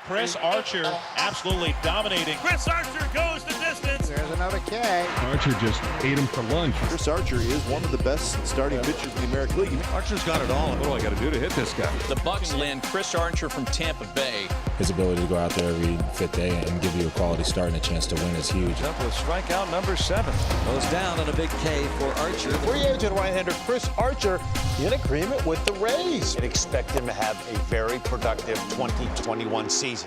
Chris Archer absolutely dominating. Chris Archer goes the distance. There's another K. Archer just ate him for lunch. Chris Archer is one of the best starting pitchers in the American League. Archer's got it all. What do I got to do to hit this guy? The Bucks land Chris Archer from Tampa Bay. His ability to go out there every fifth day and give you a quality start and a chance to win is huge. Up with strikeout number 7. Goes down on a big K for Archer. Free agent right-hander Chris Archer in agreement with the Rays. And expect him to have a very productive 2021 season.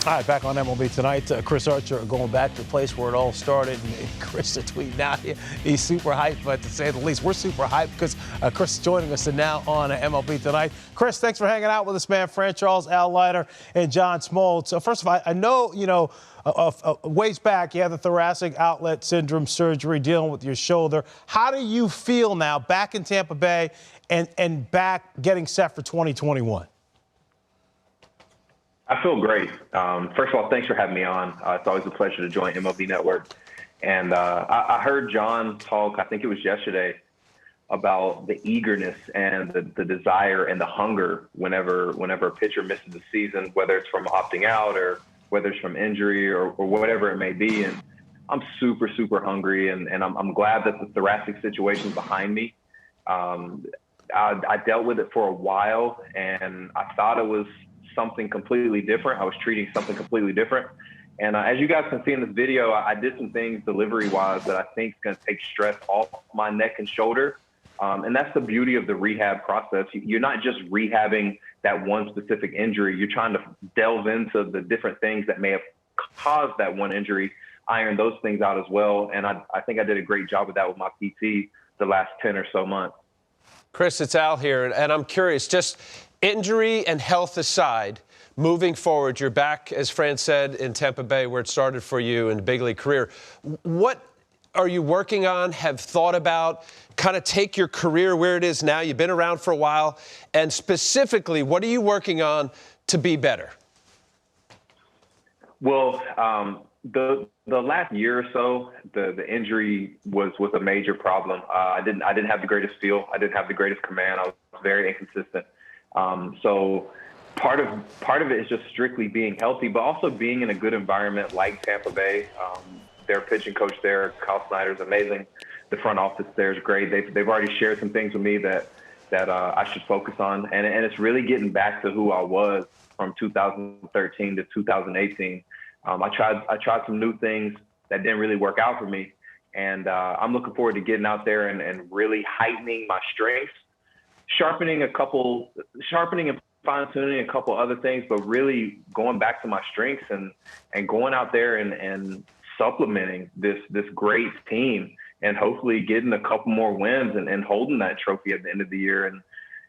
All right, back on MLB Tonight. Chris Archer going back to the place where it all started. And Chris is tweeting out he's super hyped, but to say the least, we're super hyped because Chris is joining us now on MLB Tonight. Chris, thanks for hanging out with us, man. Fran Charles, Al Leiter, and John Smoltz. So first of all, I know, ways back, you had the thoracic outlet syndrome surgery dealing with your shoulder. How do you feel now back in Tampa Bay and back getting set for 2021? I feel great. First of all, thanks for having me on. It's always a pleasure to join MLB Network. And I heard John talk, I think it was yesterday, about the eagerness and the desire and the hunger whenever a pitcher misses a season, whether it's from opting out or whether it's from injury or whatever it may be. And I'm super, super hungry, and I'm glad that the thoracic situation is behind me. I dealt with it for a while, and I thought it was something completely different. I was treating something completely different. And as you guys can see in this video, I did some things delivery-wise that I think is going to take stress off my neck and shoulder. And that's the beauty of the rehab process. You're not just rehabbing that one specific injury. You're trying to delve into the different things that may have caused that one injury, iron those things out as well. And I think I did a great job of that with my PT the last 10 or so months. Chris, it's Al here, and I'm curious, just injury and health aside, moving forward, you're back, as Fran said, in Tampa Bay, where it started for you in the big league career. What are you working on, have thought about, kind of take your career where it is now? You've been around for a while. And specifically, what are you working on to be better? Well, the last year or so, the injury was a major problem. I didn't have the greatest feel. I didn't have the greatest command. I was very inconsistent. So part of it is just strictly being healthy, but also being in a good environment like Tampa Bay. Their pitching coach there, Kyle Snyder, is amazing. The front office there is great. They've already shared some things with me that I should focus on, and it's really getting back to who I was from 2013 to 2018. I tried some new things that didn't really work out for me, and I'm looking forward to getting out there and really heightening my strengths, sharpening and fine-tuning a couple other things, but really going back to my strengths and going out there and supplementing this great team and hopefully getting a couple more wins and holding that trophy at the end of the year. And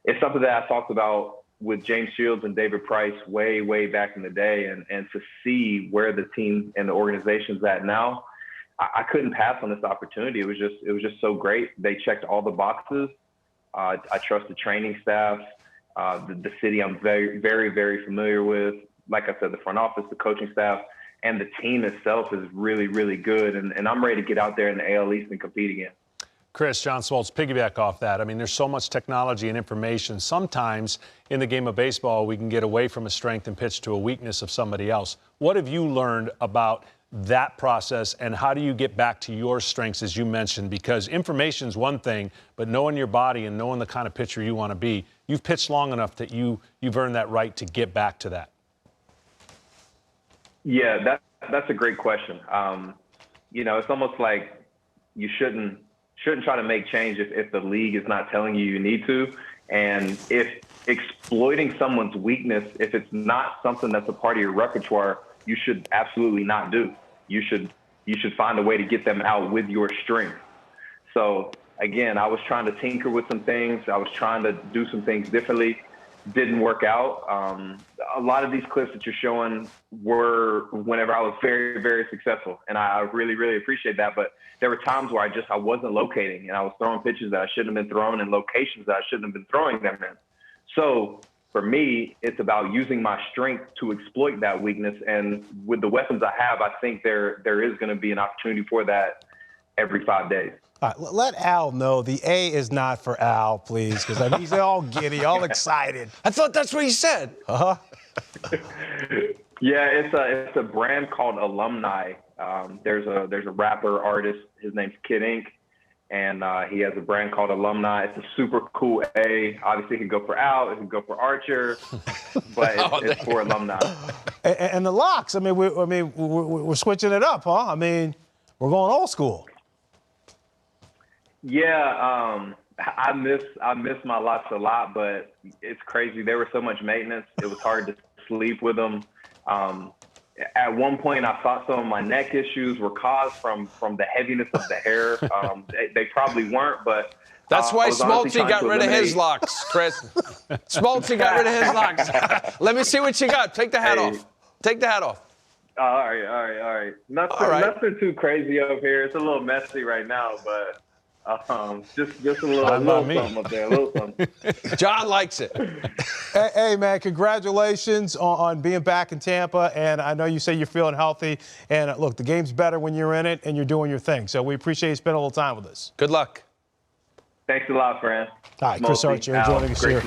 it's something that I talked about with James Shields and David Price way back in the day, and to see where the team and the organization's at now, I couldn't pass on this opportunity. It was just so great. They checked all the boxes. I trust the training staff, the city I'm very familiar with. Like I said, the front office, the coaching staff, and the team itself is really good. And I'm ready to get out there in the AL East and compete again. Chris, John Smoltz, piggyback off that. I mean, there's so much technology and information. Sometimes in the game of baseball, we can get away from a strength and pitch to a weakness of somebody else. What have you learned about that process, and how do you get back to your strengths, as you mentioned? Because information's one thing, but knowing your body and knowing the kind of pitcher you want to be, you've pitched long enough that you've earned that right to get back to that. Yeah, that's a great question. It's almost like you shouldn't try to make change if the league is not telling you need to. And if exploiting someone's weakness, if it's not something that's a part of your repertoire, you should absolutely not do. You should find a way to get them out with your strength. So again, I was trying to tinker with some things. I was trying to do some things differently. Didn't work out. A lot of these clips that you're showing were whenever I was very successful, and I really appreciate that. But there were times where I wasn't locating, and I was throwing pitches that I shouldn't have been throwing in locations that I shouldn't have been throwing them in. So for me, it's about using my strength to exploit that weakness. And with the weapons I have, I think there is going to be an opportunity for that every 5 days. All right, let Al know the A is not for Al, please, because he's all giddy, all excited. I thought that's what he said. Uh-huh. Yeah, it's a brand called Alumni. There's a rapper artist. His name's Kid Ink, and he has a brand called Alumni. It's a super cool A. Obviously, it can go for Al, it can go for Archer, but it's for Alumni. And the locks. I mean, we're switching it up, huh? I mean, we're going old school. Yeah, I miss my locks a lot, but it's crazy. There was so much maintenance. It was hard to sleep with them. At one point, I thought some of my neck issues were caused from the heaviness of the hair. They probably weren't, but that's why Smoltzy got rid of his locks, Chris. Smoltzy got rid of his locks. Let me see what you got. Take the hat off. Take the hat off. All right. Nothing too crazy over here. It's a little messy right now, but just a little something up there, a little something. John likes it. Hey, man, congratulations on being back in Tampa. And I know you say you're feeling healthy. And look, the game's better when you're in it and you're doing your thing. So we appreciate you spending a little time with us. Good luck. Thanks a lot, friend. All right, Chris Archer joining us here.